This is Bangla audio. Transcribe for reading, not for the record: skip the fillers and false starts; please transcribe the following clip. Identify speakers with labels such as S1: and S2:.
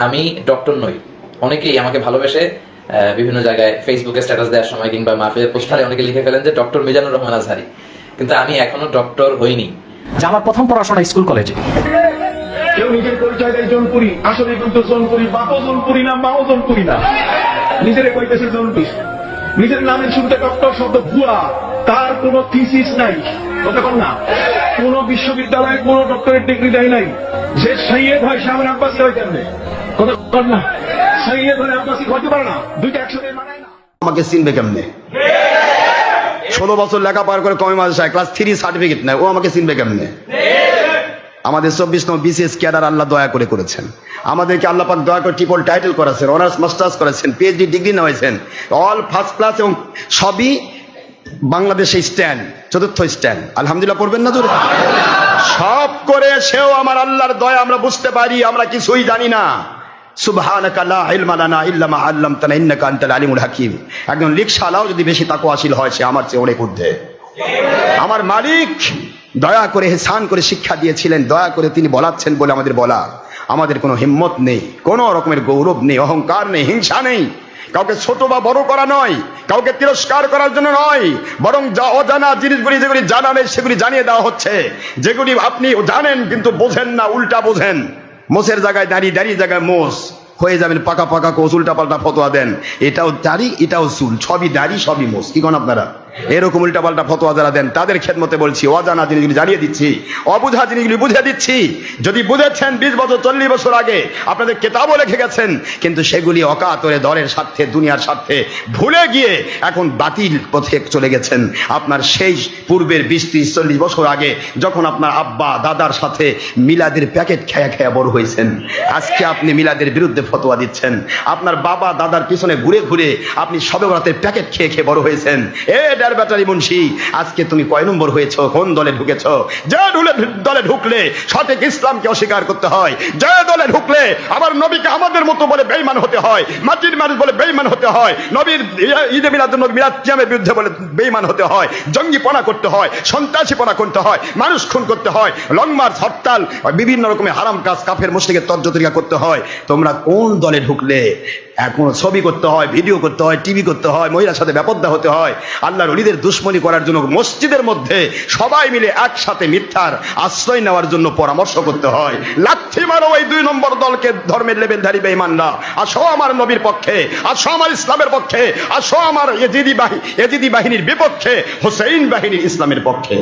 S1: আমি ডক্টর নই। অনেকেই আমাকে ভালোবেসে বিভিন্ন জায়গায় ফেসবুকে স্ট্যাটাস দেওয়ার সময় কিংবা মাহফিলের পোস্টারে অনেকে লিখে ফেলেন যে ডক্টর মিজানুর রহমান আজহারি, কিন্তু আমি এখনো ডক্টর হইনি।
S2: যে আমার প্রথম পড়াশোনা স্কুল কলেজে।
S3: কেউ নিজের পরিচয় দেয় জোনপুরি, আসলে কিন্তু জোনপুরি বাপও জোনপুরি না, মাও জোনপুরি না, নিজেরে কইতেছে জোনপুরি। নিজের নামের শুনতে ডক্টর শব্দ ভুয়া, তার কোন থিসিস নাই, কতক্ষণ না কোন বিশ্ববিদ্যালয়ে কোন ডক্টরেট ডিগ্রি দেয় নাই। যে সৈয়দ হয় সে আমার আব্বাসী হয় কেমনে, কতক্ষণ না সৈয়দ হলে আব্বাসী হতে পারে না, দুইটা একসাথে মানায় না।
S4: আমাকে চিনবে কেমনে? 16 বছর লেখাপড়া করে কমে মাদ্রাসায় ক্লাস 3 সার্টিফিকেট নেয়, ও আমাকে চিনবে কেমনে? আমাদের 24 নম্বর বিসিএস ক্যাডার আল্লাহ দয়া করে করেছেন, আমাদেরকে আল্লাহ পাক দয়া করে ট্রিপল টাইটেল করেছেন, অনার্স মাস্টার্স করেছেন, পিএইচডি ডিগ্রি নেওয়াইছেন, অল ফার্স্ট ক্লাস, এবং সবই বাংলাদেশে স্ট্যান্ড, চতুর্থ স্ট্যান্ড। আলহামদুলিল্লাহ পড়বেন না জোরে? সব করে সেও আমার আল্লাহর দয়া, আমরা বুঝতে পারি আমরা কিছুই জানি না। সুবহানাকা লা ইলমা লানা ইল্লা মা আল্লামতানা ইন্নাকা আনতাল আলিমুল হাকিম। একজন রিকশাওয়ালাও যদি বেশি তাকওয়াশীল হয়, সে আমার চেয়ে অনেক ঊর্ধ্বে। আমার মালিক দয়া করে হেসান করে শিক্ষা দিয়েছিলেন, দয়া করে তিনি বলাচ্ছেন বলে আমাদের বলা। আমাদের কোনো হিম্মত নেই, কোনো রকমের গৌরব নেই, অহংকার নেই, হিংসা নেই, কাউকে ছোট বা বড় করা নয়, কাউকে তিরস্কার করার জন্য নয়, বরং অজানা জিনিসগুলি যেগুলি জানা নেই সেগুলি জানিয়ে দেওয়া হচ্ছে। যেগুলি আপনি জানেন কিন্তু বোঝেন না, উল্টা বোঝেন। মোষের জায়গায় দাড়ি, দাড়ির জায়গায় মোষ হয়ে যাবেন, পাকা পাকা কোষ, উল্টা পাল্টা ফতোয়া দেন। এটাও দাড়ি, এটাও চুল, সবই দাড়ি, সবই মোষ। কি কোন আপনারা এরকম উল্টা পাল্টা ফতোয়া যারা দেন, তাদের খেদমতে বলছি, অজানা জিনিসগুলি জানিয়ে দিচ্ছি, অবুঝা জিনিসগুলি বুঝিয়ে দিচ্ছি। যদি বুঝেছেন 20 বছর 40 বছর আগে আপনাদের কেতাবও লিখে গেছেন, কিন্তু সেগুলি অকাতরে দলের স্বার্থে, দুনিয়ার স্বার্থে ভুলে গিয়ে এখন বাতিল পথে চলে গেছেন। আপনার সেই পূর্বের 20-30-40 বছর আগে যখন আপনার আব্বা দাদার সাথে মিলাদের প্যাকেট খেয়া খেয়া বড় হয়েছেন, আজকে আপনি মিলাদের বিরুদ্ধে ফতোয়া দিচ্ছেন। আপনার বাবা দাদার পিছনে ঘুরে ঘুরে আপনি শবে বরাতের প্যাকেট খেয়ে খেয়ে বড় হয়েছেন। ব্যাটারি মুন্সি, আজকে তুমি কয় নম্বর হয়েছ? কোন দলে ঢুকেছ? যে দলে ঢুকলে সঠিক ইসলামকে অস্বীকার করতে হয়, যে দলে ঢুকলে আমার নবীকে আমাদের মতো বলে বেঈমান হতে হয়, মাটির মানুষ বলে বেঈমান হতে হয়, নবীর ঈদে মিলাদুন নবী মিলাদ কিয়ামের বিরুদ্ধে বলে বেঈমান হতে হয়, জঙ্গিপনা করতে হয়, সন্ত্রাসীপনা করতে হয়, মানুষ খুন করতে হয়, লং মার্চ, হরতাল, বিভিন্ন রকমের হারাম কাজ, কাফের মুশরিকের তর্জতরিকা করতে হয়, তোমরা কোন দলে ঢুকলে? এখন ছবি করতে হয়, ভিডিও করতে হয়, টিভি করতে হয়, মহিলার সাথে ব্যাপদ্দা হতে হয়, আল্লাহর ওলিদের দুশ্মনী করার জন্য মসজিদের মধ্যে সবাই মিলে একসাথে মিথ্যার আশ্রয় নেওয়ার জন্য পরামর্শ করতে হয়। লাথি মারো ওই 2 নম্বর দলকে, ধর্মের লেবেলধারী বেঈমানরা। আসো আমার নবীর পক্ষে, আসো আমার ইসলামের পক্ষে, আসো আমার এজিদি বাহিনীর বিপক্ষে, হুসাইন বাহিনীর ইসলামের পক্ষে।